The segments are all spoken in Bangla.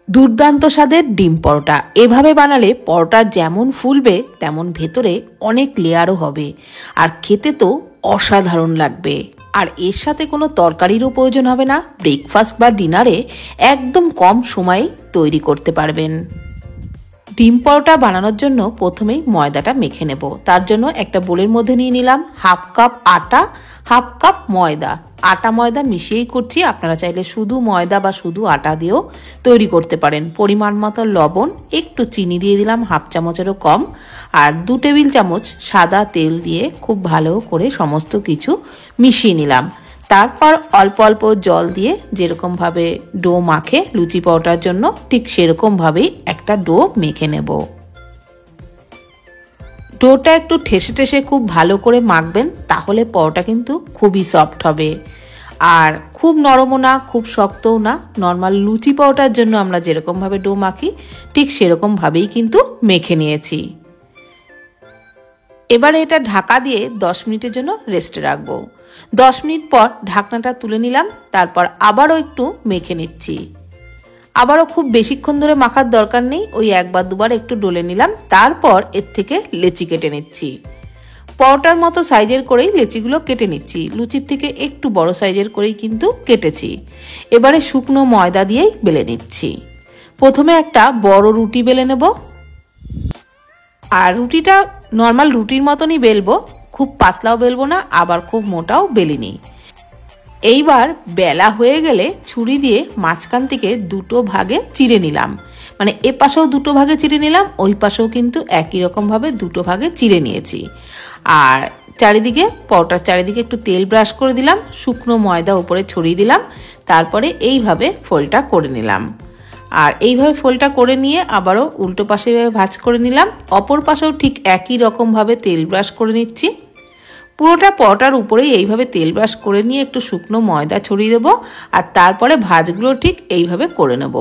দুর্দান্ত স্বাদের ডিম পরোটা এভাবে বানালে পরোটা যেমন ফুলবে তেমন ভেতরে অনেক লেয়ারও হবে আর খেতে তো অসাধারণ লাগবে। আর এর সাথে কোনো তরকারিরও প্রয়োজন হবে না, ব্রেকফাস্ট বা ডিনারে একদম কম সময়ে তৈরি করতে পারবেন। ডিম পরোটা বানানোর জন্য প্রথমেই ময়দাটা মেখে নেব। তার জন্য একটা বোলের মধ্যে নিয়ে নিলাম হাফ কাপ আটা, হাফ কাপ ময়দা। আটা ময়দা মিশিয়েই করছি, আপনারা চাইলে শুধু ময়দা বা শুধু আটা দিয়েও তৈরি করতে পারেন। পরিমাণ মতো লবণ, একটু চিনি দিয়ে দিলাম হাফ চামচেরও কম, আর 2 টেবিল চামচ সাদা তেল দিয়ে খুব ভালো করে সমস্ত কিছু মিশিয়ে নিলাম। তারপর অল্প অল্প জল দিয়ে যেরকমভাবে ডো মাখে লুচি পরোটার জন্য ঠিক সেরকমভাবেই একটা ডো মেখে নেব। ডোটা একটু ঠেসে ঠেসে খুব ভালো করে মাখবেন, তাহলে পরোটা কিন্তু খুবই সফট হবে। আর খুব নরমও না খুব শক্তও না, নর্মাল লুচি পরোটার জন্য আমরা যেরকমভাবে ডো মাখি ঠিক সেরকমভাবেই কিন্তু মেখে নিয়েছি। এবারে এটা ঢাকা দিয়ে 10 মিনিটের জন্য রেস্টে রাখবো। 10 মিনিট পর ঢাকনাটা তুলে নিলাম, তারপর আবারও একটু মেখে নিচ্ছি। আবারও খুব বেশিক্ষণ ধরে মাখার দরকার নেই, ওই একবার দুবার একটু ডলে নিলাম, তারপর এর থেকে লেচি কেটে নিচ্ছি। পরোটার মতো সাইজের করেই লেচিগুলো কেটে নিচ্ছি, লুচির থেকে একটু বড় সাইজের করেই কিন্তু কেটেছি। এবারে শুকনো ময়দা দিয়েই বেলে নিচ্ছি। প্রথমে একটা বড় রুটি বেলে নেব, আর রুটিটা নর্মাল রুটির মতনই বেলবো, খুব পাতলাও বেলবো না আবার খুব মোটাও বেলিনি। এইবার বেলা হয়ে গেলে ছুরি দিয়ে মাঝখান থেকে 2 ভাগে চিড়ে নিলাম, মানে এ পাশেও 2 ভাগে চিড়ে নিলাম, ওই পাশেও কিন্তু একই রকমভাবে 2 ভাগে চিড়ে নিয়েছি। আর চারিদিকে পরোটার চারিদিকে একটু তেল ব্রাশ করে দিলাম, শুকনো ময়দা উপরে ছড়িয়ে দিলাম, তারপরে এইভাবে ফোল্ডটা করে নিলাম। আর এইভাবে ফোল্ডটা করে নিয়ে আবারও উল্টো পাশে ভাঁজ করে নিলাম, অপর পাশেও ঠিক একই রকমভাবে তেল ব্রাশ করে নিচ্ছি। পুরোটা পরোটার উপরেই এইভাবে তেল ব্রাশ করে নিয়ে একটু শুকনো ময়দা ছড়িয়ে দেবো, আর তারপরে ভাঁজগুলো ঠিক এইভাবে করে নেব।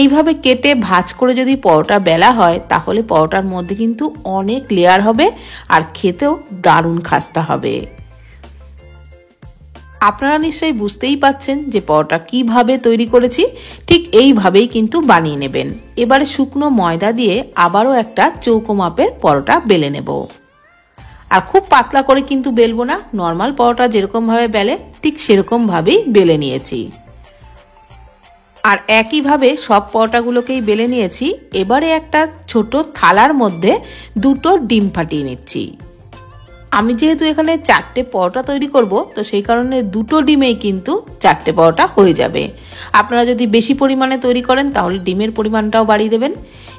এইভাবে কেটে ভাঁজ করে যদি পরোটা বেলা হয় তাহলে পরোটার মধ্যে কিন্তু অনেক লেয়ার হবে আর খেতেও দারুণ খাস্তা হবে। আপনারা নিশ্চয়ই বুঝতেই পাচ্ছেন যে পরোটা কিভাবে তৈরি করেছি, ঠিক এইভাবেই কিন্তু বানিয়ে নেবেন। এবারে শুকনো ময়দা দিয়ে আবারও একটা চৌকো মাপের পরোটা বেলে নেব। আর খুব পাতলা করে কিন্তু বেলবো না, নর্মাল পরোটা যেরকমভাবে বেলে ঠিক সেরকমভাবেই বেলে নিয়েছি। আর একইভাবে সব পরোটাগুলোকেই বেলে নিয়েছি। এবারে একটা ছোট থালার মধ্যে 2টো ডিম ফাটিয়ে নিচ্ছি। আমি যেহেতু এখানে 4টে পরোটা তৈরি করব, তো সেই কারণে 2টো ডিমেই কিন্তু 4টে পরোটা হয়ে যাবে। আপনারা যদি বেশি পরিমাণে তৈরি করেন তাহলে ডিমের পরিমাণটাও বাড়িয়ে দেবেন।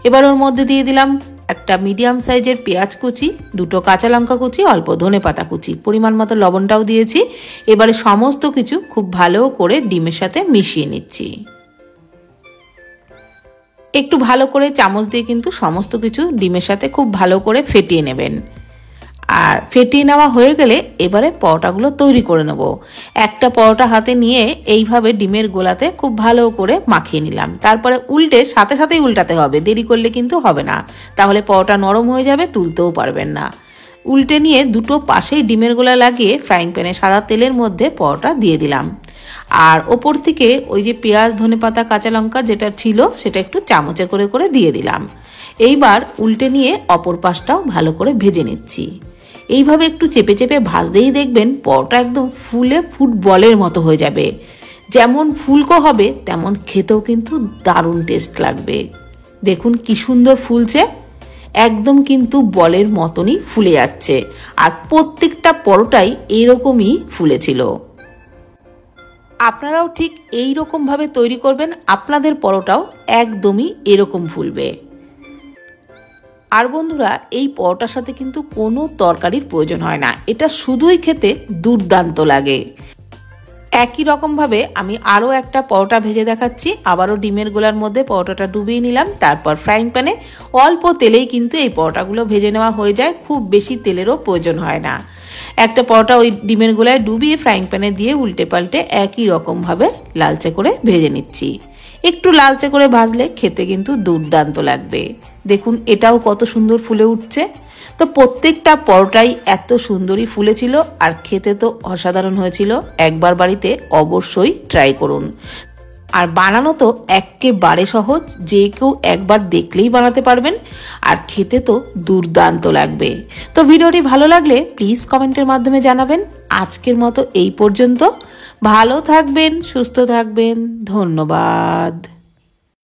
এবার ওর মধ্যে দিয়ে দিলাম একটা মিডিয়াম সাইজের পেঁয়াজ কুচি, 2টো কাঁচা লঙ্কা কুচি, অল্প ধনেপাতা কুচি, পরিমাণ মতো লবণটাও দিয়েছি। এবারে সমস্ত কিছু খুব ভালো করে ডিমের সাথে মিশিয়ে নিচ্ছি। একটু ভালো করে চামচ দিয়ে কিন্তু সমস্ত কিছু ডিমের সাথে খুব ভালো করে ফেটিয়ে নেবেন। আর ফেটিয়ে নেওয়া হয়ে গেলে এবারে পরোটাগুলো তৈরি করে নেব। একটা পরোটা হাতে নিয়ে এইভাবে ডিমের গোলাতে খুব ভালো করে মাখিয়ে নিলাম, তারপরে উল্টে সাথে সাথেই উল্টাতে হবে, দেরি করলে কিন্তু হবে না, তাহলে পরোটা নরম হয়ে যাবে, তুলতেও পারবেন না। উল্টে নিয়ে 2টো পাশেই ডিমের গোলা লাগিয়ে ফ্রাইং প্যানে সাদা তেলের মধ্যে পরোটা দিয়ে দিলাম। আর ওপর থেকে ওই যে পেঁয়াজ ধনেপাতা কাঁচা লঙ্কা যেটা ছিল সেটা একটু চামচে করে করে দিয়ে দিলাম। এইবার উল্টে নিয়ে অপর পাশটাও ভালো করে ভেজে নিচ্ছি। এইভাবে একটু চেপে চেপে ভাজতেই দেখবেন পরোটা একদম ফুলে ফুটবলের মতো হয়ে যাবে। যেমন ফুলকো হবে তেমন খেতেও কিন্তু দারুণ টেস্ট লাগবে। দেখুন কি সুন্দর ফুলছে, একদম কিন্তু বলের মতনই ফুলে যাচ্ছে। আর প্রত্যেকটা পরোটাই এইরকমই ফুলেছিল। আপনারাও ঠিক এই রকমভাবে তৈরি করবেন, আপনাদের পরোটাও একদমই এরকম ফুলবে। আর বন্ধুরা, এই পরোটার সাথে কিন্তু কোনো তরকারির প্রয়োজন হয় না, এটা শুধুই খেতে দুর্দান্ত লাগে। একই রকমভাবে আমি আরও একটা পরোটা ভেজে দেখাচ্ছি। আবারও ডিমের গোলার মধ্যে পরোটাটা ডুবিয়ে নিলাম, তারপর ফ্রাইং প্যানে অল্প তেলেই কিন্তু এই পরোটাগুলো ভেজে নেওয়া হয়ে যায়, খুব বেশি তেলেরও প্রয়োজন হয় না। একটা পরোটা ওই ডিমের গোলায় ডুবিয়ে ফ্রাইং প্যানে দিয়ে উল্টে পাল্টে একই রকমভাবে লালচে করে ভেজে নিচ্ছি। একটু লালচে করে ভাজলে খেতে কিন্তু দুর্দান্ত লাগবে। দেখুন এটাও কত সুন্দর ফুলে উঠছে। তো প্রত্যেকটা পরোটাই এত সুন্দরই ফুলেছিল আর খেতে তো অসাধারণ হয়েছিল। একবার বাড়িতে অবশ্যই ট্রাই করুন। আর বানানো তো একেবারে সহজ, যে কেউ একবার দেখলেই বানাতে পারবেন, আর খেতে তো দুর্দান্ত লাগবে। তো ভিডিওটি ভালো লাগলে প্লিজ কমেন্টের মাধ্যমে জানাবেন। আজকের মতো এই পর্যন্ত। ভালো থাকবেন, সুস্থ থাকবেন, ধন্যবাদ।